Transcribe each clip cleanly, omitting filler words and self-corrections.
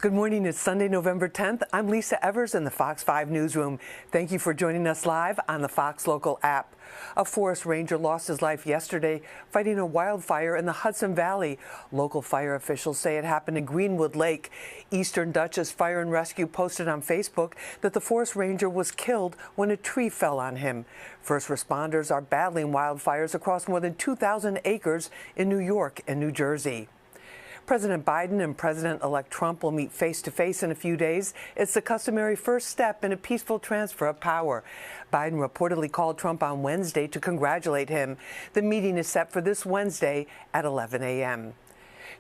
Good morning. It's Sunday, November 10th. I'm Lisa Evers in the Fox 5 newsroom. Thank you for joining us live on the Fox Local app. A forest ranger lost his life yesterday fighting a wildfire in the Hudson Valley. Local fire officials say it happened in Greenwood Lake. Eastern Dutchess Fire and Rescue posted on Facebook that the forest ranger was killed when a tree fell on him. First responders are battling wildfires across more than 2,000 acres in New York and New Jersey. President Biden and President-elect Trump will meet face-to-face in a few days. It's the customary first step in a peaceful transfer of power. Biden reportedly called Trump on Wednesday to congratulate him. The meeting is set for this Wednesday at 11 a.m.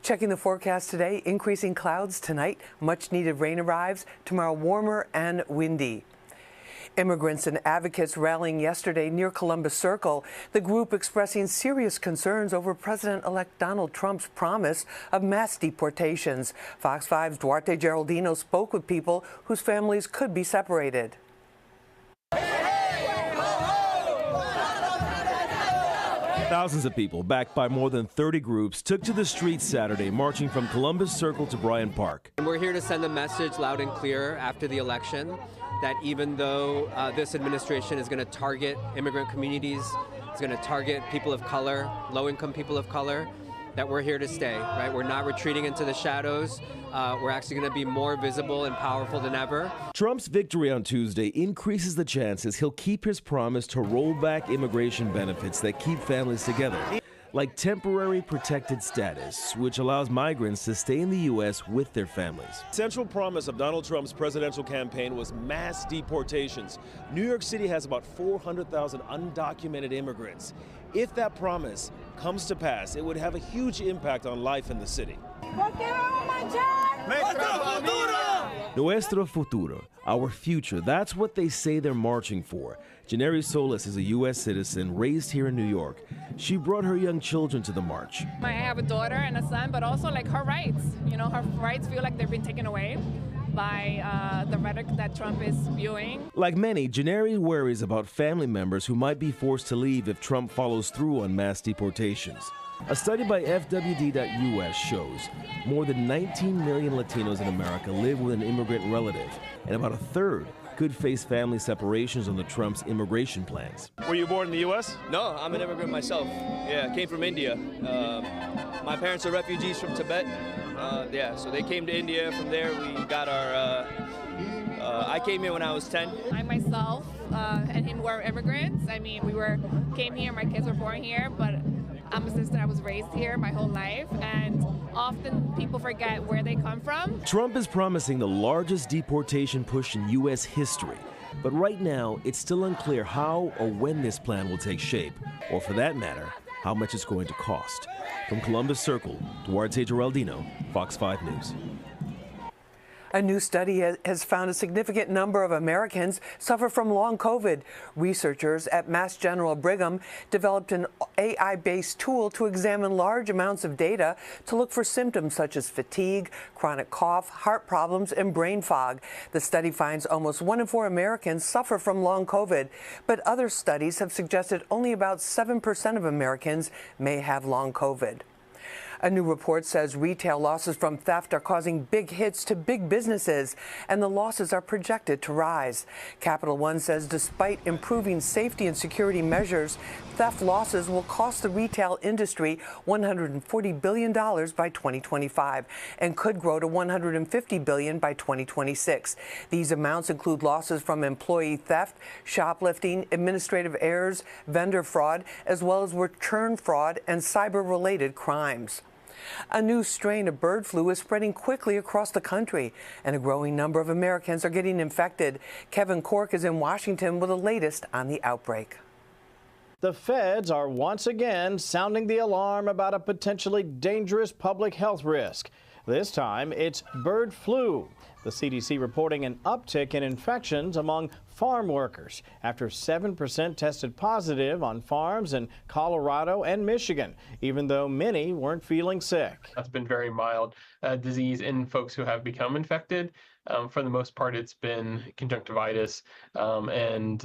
Checking the forecast today, increasing clouds tonight. Much-needed rain arrives. Tomorrow, warmer and windy. Immigrants and advocates rallying yesterday near Columbus Circle, the group expressing serious concerns over President-elect Donald Trump's promise of mass deportations. Fox 5's Duarte Geraldino spoke with people whose families could be separated. Thousands of people, backed by more than 30 groups, took to the streets Saturday, marching from Columbus Circle to Bryant Park. And we're here to send a message loud and clear after the election that even though this administration is going to target immigrant communities, it's going to target people of color, low-income people of color, that we're here to stay, right? We're not retreating into the shadows. We're actually going to be more visible and powerful than ever. Trump's victory on Tuesday increases the chances he'll keep his promise to roll back immigration benefits that keep families together, like temporary protected status, which allows migrants to stay in the U.S. with their families. Central promise of Donald Trump's presidential campaign was mass deportations. New York City has about 400,000 undocumented immigrants. If that promise comes to pass, it would have a huge impact on life in the city. Nuestro futuro, our future, that's what they say they're marching for. Janeri Solis is a U.S. citizen raised here in New York. She brought her young children to the march. I have a daughter and a son, but also like her rights. You know, her rights feel like they've been taken away by the rhetoric that Trump is spewing. Like many, Janeri worries about family members who might be forced to leave if Trump follows through on mass deportations. A study by FWD.US shows more than 19 million Latinos in America live with an immigrant relative, and about a third could face family separations under Trump's immigration plans. Were you born in the U.S.? No, I'm an immigrant myself. Yeah, came from India. My parents are refugees from Tibet. So they came to India. From there, we got our. I came here when I was 10. I myself and him were immigrants. I mean, came here. My kids were born here, but I'm a sister. I was raised here my whole life, and often people forget where they come from. Trump is promising the largest deportation push in U.S. history. But right now, it's still unclear how or when this plan will take shape, or for that matter, how much it's going to cost. From Columbus Circle, Duarte Geraldino, Fox 5 News. A new study has found a significant number of Americans suffer from long COVID. Researchers at Mass General Brigham developed an AI-based tool to examine large amounts of data to look for symptoms such as fatigue, chronic cough, heart problems, and brain fog. The study finds almost 1 in 4 Americans suffer from long COVID, but other studies have suggested only about 7% of Americans may have long COVID. A new report says retail losses from theft are causing big hits to big businesses, and the losses are projected to rise. Capital One says despite improving safety and security measures, theft losses will cost the retail industry $140 billion by 2025 and could grow to $150 billion by 2026. These amounts include losses from employee theft, shoplifting, administrative errors, vendor fraud, as well as return fraud and cyber-related crimes. A new strain of bird flu is spreading quickly across the country, and a growing number of Americans are getting infected. Kevin Cork is in Washington with the latest on the outbreak. The feds are once again sounding the alarm about a potentially dangerous public health risk. This time, it's bird flu. The CDC reporting an uptick in infections among farm workers after 7% tested positive on farms in Colorado and Michigan, even though many weren't feeling sick. That's been very mild disease in folks who have become infected. For the most part, it's been conjunctivitis and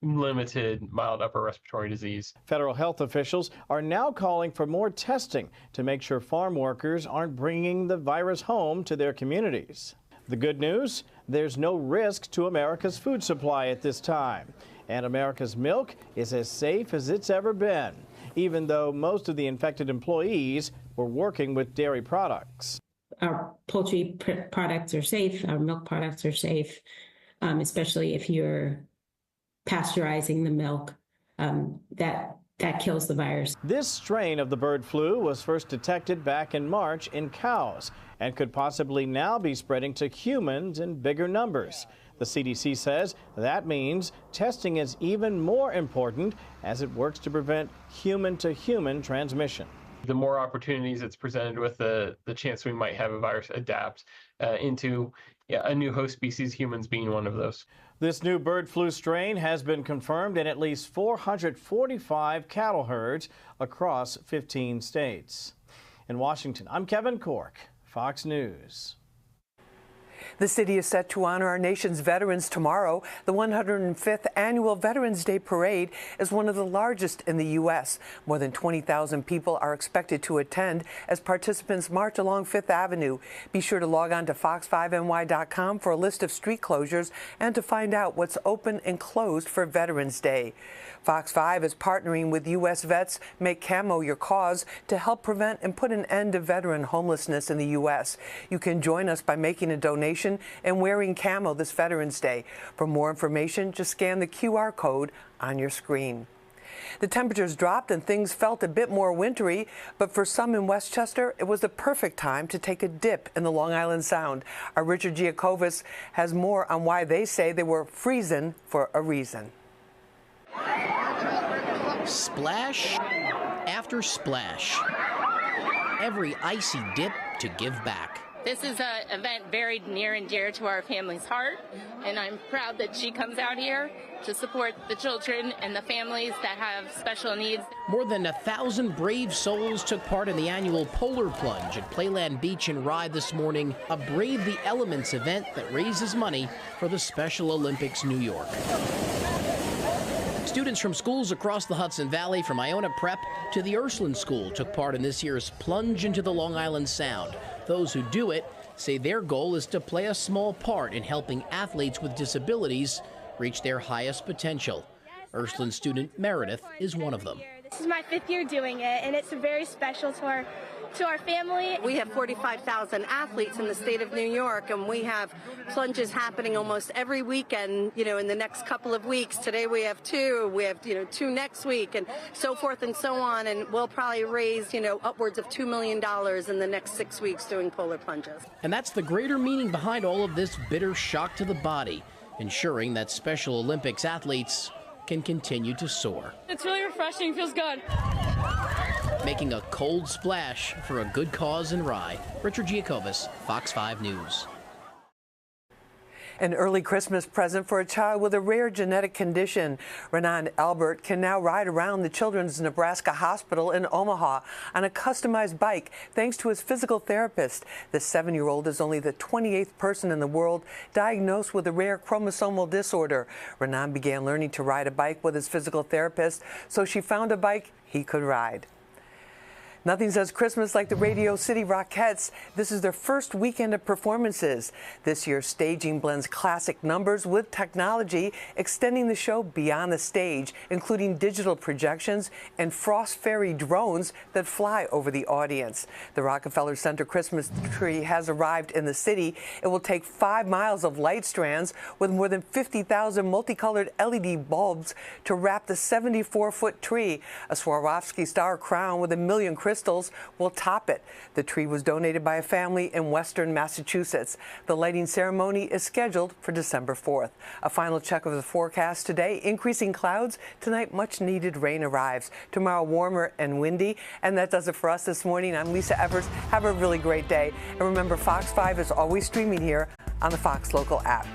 limited mild upper respiratory disease. Federal health officials are now calling for more testing to make sure farm workers aren't bringing the virus home to their communities. The good news, there's no risk to America's food supply at this time. And America's milk is as safe as it's ever been, even though most of the infected employees were working with dairy products. Our poultry products are safe, our milk products are safe, especially if you're pasteurizing the milk. That kills the virus. This strain of the bird flu was first detected back in March in cows and could possibly now be spreading to humans in bigger numbers. The CDC says that means testing is even more important as it works to prevent human-to-human transmission. The more opportunities it's presented with, the chance we might have a virus adapt into a new host species, humans being one of those. This new bird flu strain has been confirmed in at least 445 cattle herds across 15 states. In Washington, I'm Kevin Cork, Fox News. The city is set to honor our nation's veterans tomorrow. The 105th Annual Veterans Day Parade is one of the largest in the U.S. More than 20,000 people are expected to attend as participants march along Fifth Avenue. Be sure to log on to fox5ny.com for a list of street closures and to find out what's open and closed for Veterans Day. Fox 5 is partnering with U.S. Vets Make Camo Your Cause to help prevent and put an end to veteran homelessness in the U.S. You can join us by making a donation and wearing camo this Veterans Day. For more information, just scan the QR code on your screen. The temperatures dropped and things felt a bit more wintry, but for some in Westchester, it was the perfect time to take a dip in the Long Island Sound. Our Richard Giacobis has more on why they say they were freezing for a reason. Splash after splash. Every icy dip to give back. This is an event very near and dear to our family's heart, and I'm proud that she comes out here to support the children and the families that have special needs. More than 1,000 brave souls took part in the annual Polar Plunge at Playland Beach in Rye this morning, a Brave the Elements event that raises money for the Special Olympics New York. Students from schools across the Hudson Valley, from Iona Prep to the Ursuline School, took part in this year's Plunge into the Long Island Sound. Those who do it say their goal is to play a small part in helping athletes with disabilities reach their highest potential. Ursuline student Meredith is one of them. This is my 5th year doing it, and it's very special to our family. We have 45,000 athletes in the state of New York, and we have plunges happening almost every weekend, in the next couple of weeks. Today we have 2, we have, 2 next week, and so forth and so on, and we'll probably raise, upwards of $2 million in the next 6 weeks doing polar plunges. And that's the greater meaning behind all of this bitter shock to the body, ensuring that Special Olympics athletes can continue to soar. It's really refreshing, feels good. Making a cold splash for a good cause in Rye. Richard Giacobis, Fox 5 News. An early Christmas present for a child with a rare genetic condition. Renan Albert can now ride around the Children's Nebraska Hospital in Omaha on a customized bike thanks to his physical therapist. The 7-year-old is only the 28th person in the world diagnosed with a rare chromosomal disorder. Renan began learning to ride a bike with his physical therapist, so she found a bike he could ride. Nothing says Christmas like the Radio City Rockettes. This is their first weekend of performances. This year's staging blends classic numbers with technology, extending the show beyond the stage, including digital projections and frost fairy drones that fly over the audience. The Rockefeller Center Christmas tree has arrived in the city. It will take 5 miles of light strands with more than 50,000 multicolored LED bulbs to wrap the 74-foot tree. A Swarovski star crown with 1 million crystals will top it. The tree was donated by a family in western Massachusetts. The lighting ceremony is scheduled for December 4th. A final check of the forecast today: increasing clouds. Tonight, much needed rain arrives. Tomorrow, warmer and windy. And that does it for us this morning. I'm Lisa Evers. Have a really great day. And remember, Fox 5 is always streaming here on the Fox Local app.